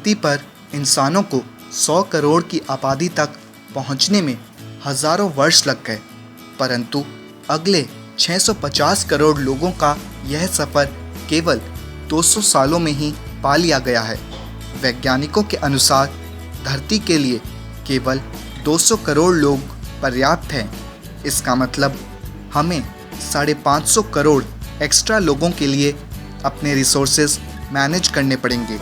धरती पर इंसानों को 100 करोड़ की आबादी तक पहुंचने में हजारों वर्ष लग गए, परंतु अगले 650 करोड़ लोगों का यह सफ़र केवल 200 सालों में ही पा लिया गया है। वैज्ञानिकों के अनुसार धरती के लिए केवल 200 करोड़ लोग पर्याप्त हैं। इसका मतलब हमें 550 करोड़ एक्स्ट्रा लोगों के लिए अपने रिसोर्सेज मैनेज करने पड़ेंगे।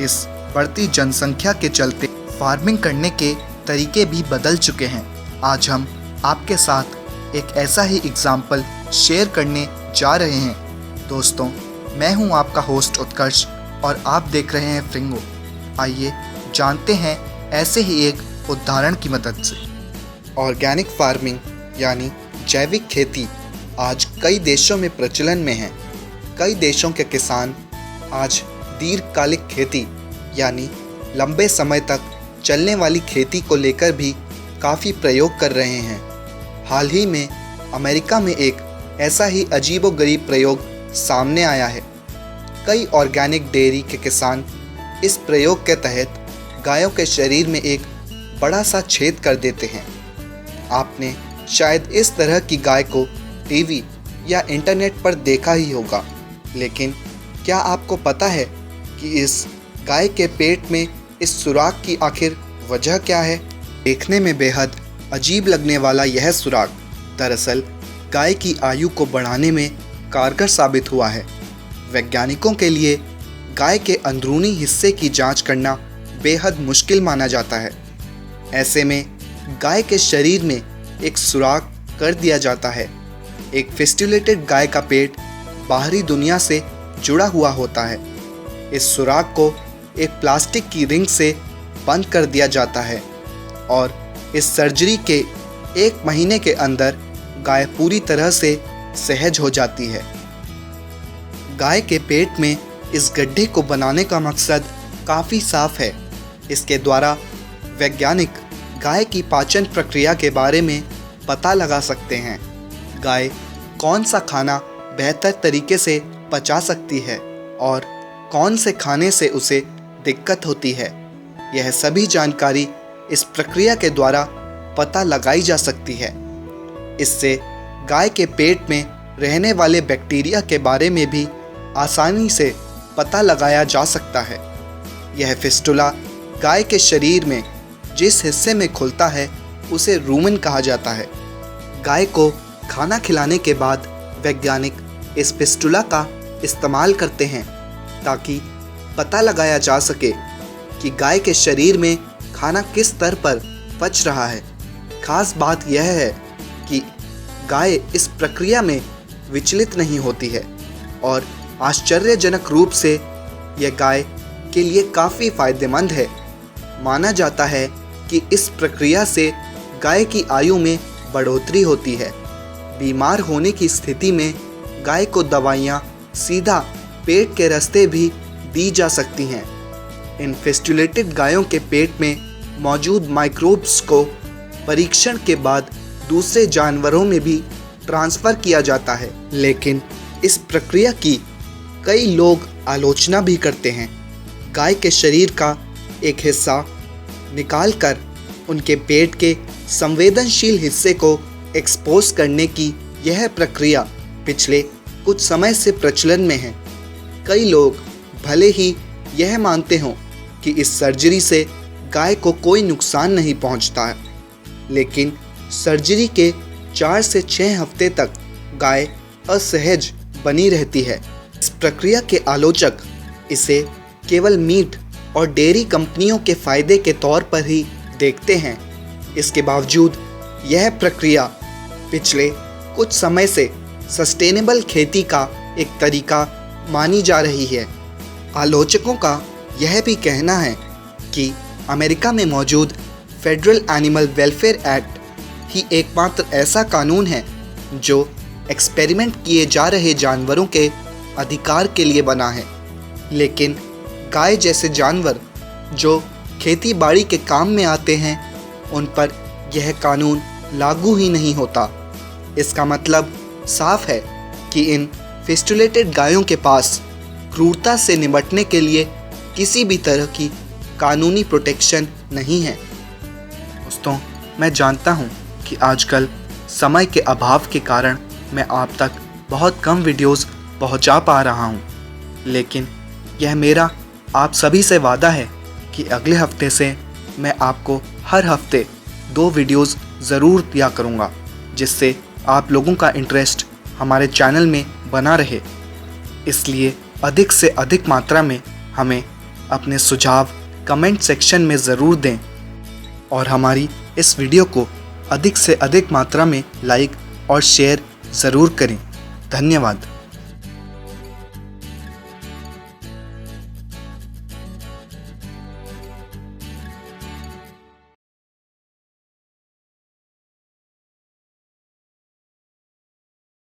इस बढ़ती जनसंख्या के चलते फार्मिंग करने के तरीके भी बदल चुके हैं। आज हम आपके साथ एक ऐसा ही एग्जाम्पल शेयर करने जा रहे हैं। दोस्तों, मैं हूं आपका होस्ट उत्कर्ष और आप देख रहे हैं फ्रिंगो। आइए जानते हैं ऐसे ही एक उदाहरण की मदद से। ऑर्गेनिक फार्मिंग यानी जैविक खेती आज कई देशों में प्रचलन में है। कई देशों के किसान आज दीर्घकालिक खेती यानी लंबे समय तक चलने वाली खेती को लेकर भी काफ़ी प्रयोग कर रहे हैं। हाल ही में अमेरिका में एक ऐसा ही अजीबोगरीब प्रयोग सामने आया है। कई ऑर्गेनिक डेयरी के किसान इस प्रयोग के तहत गायों के शरीर में एक बड़ा सा छेद कर देते हैं। आपने शायद इस तरह की गाय को टीवी या इंटरनेट पर देखा ही होगा, लेकिन क्या आपको पता है कि इस गाय के पेट में इस सुराख की आखिर वजह क्या है? देखने में बेहद अजीब लगने वाला यह सुराख दरअसल गाय की आयु को बढ़ाने में कारगर साबित हुआ है। वैज्ञानिकों के लिए गाय के अंदरूनी हिस्से की जांच करना बेहद मुश्किल माना जाता है। ऐसे में गाय के शरीर में एक सुराख कर दिया जाता है। एक फिस्टुलेटेड गाय का पेट बाहरी दुनिया से जुड़ा हुआ होता है। इस सुराख को एक प्लास्टिक की रिंग से बंद कर दिया जाता है और इस सर्जरी के 1 महीने के अंदर गाय पूरी तरह से सहज हो जाती है। गाय के पेट में इस गड्ढे को बनाने का मकसद काफ़ी साफ है। इसके द्वारा वैज्ञानिक गाय की पाचन प्रक्रिया के बारे में पता लगा सकते हैं। गाय कौन सा खाना बेहतर तरीके से पचा सकती है और कौन से खाने से उसे दिक्कत होती है। यह सभी जानकारी इस प्रक्रिया के द्वारा पता लगाई जा सकती है। इससे गाय के पेट में रहने वाले बैक्टीरिया के बारे में भी आसानी से पता लगाया जा सकता है। यह फिस्टुला गाय के शरीर में जिस हिस्से में खुलता है उसे रूमेन कहा जाता है। गाय को खाना खिलाने के बाद वैज्ञानिक इस फिस्टुला का इस्तेमाल करते हैं ताकि पता लगाया जा सके कि गाय के शरीर में खाना किस स्तर पर पच रहा है। खास बात यह है कि गाय इस प्रक्रिया में विचलित नहीं होती है और आश्चर्यजनक रूप से यह गाय के लिए काफ़ी फायदेमंद है। माना जाता है कि इस प्रक्रिया से गाय की आयु में बढ़ोतरी होती है। बीमार होने की स्थिति में गाय को दवाइयाँ सीधा पेट के रास्ते भी दी जा सकती हैं। इन फिस्टुलेटेड गायों के पेट में मौजूद माइक्रोब्स को परीक्षण के बाद दूसरे जानवरों में भी ट्रांसफ़र किया जाता है, लेकिन इस प्रक्रिया की कई लोग आलोचना भी करते हैं। गाय के शरीर का एक हिस्सा निकालकर उनके पेट के संवेदनशील हिस्से को एक्सपोज करने की यह प्रक्रिया पिछले कुछ समय से प्रचलन में है। कई लोग भले ही यह मानते हों कि इस सर्जरी से गाय को कोई नुकसान नहीं पहुंचता है, लेकिन सर्जरी के 4 से 6 हफ्ते तक गाय असहज बनी रहती है। इस प्रक्रिया के आलोचक इसे केवल मीट और डेयरी कंपनियों के फायदे के तौर पर ही देखते हैं। इसके बावजूद यह प्रक्रिया पिछले कुछ समय से सस्टेनेबल खेती का एक तरीका मानी जा रही है। आलोचकों का यह भी कहना है कि अमेरिका में मौजूद फेडरल एनिमल वेलफेयर एक्ट ही एकमात्र ऐसा कानून है जो एक्सपेरिमेंट किए जा रहे जानवरों के अधिकार के लिए बना है, लेकिन गाय जैसे जानवर जो खेती बाड़ी के काम में आते हैं उन पर यह कानून लागू ही नहीं होता। इसका मतलब साफ है कि इन फिस्टुलेटेड गायों के पास क्रूरता से निपटने के लिए किसी भी तरह की कानूनी प्रोटेक्शन नहीं है। दोस्तों, मैं जानता हूँ कि आजकल समय के अभाव के कारण मैं आप तक बहुत कम वीडियोस पहुँचा पा रहा हूँ, लेकिन यह मेरा आप सभी से वादा है कि अगले हफ्ते से मैं आपको हर हफ्ते 2 वीडियोस ज़रूर दिया करूँगा, जिससे आप लोगों का इंटरेस्ट हमारे चैनल में बना रहे। इसलिए अधिक से अधिक मात्रा में हमें अपने सुझाव कमेंट सेक्शन में ज़रूर दें और हमारी इस वीडियो को अधिक से अधिक मात्रा में लाइक और शेयर ज़रूर करें। धन्यवाद।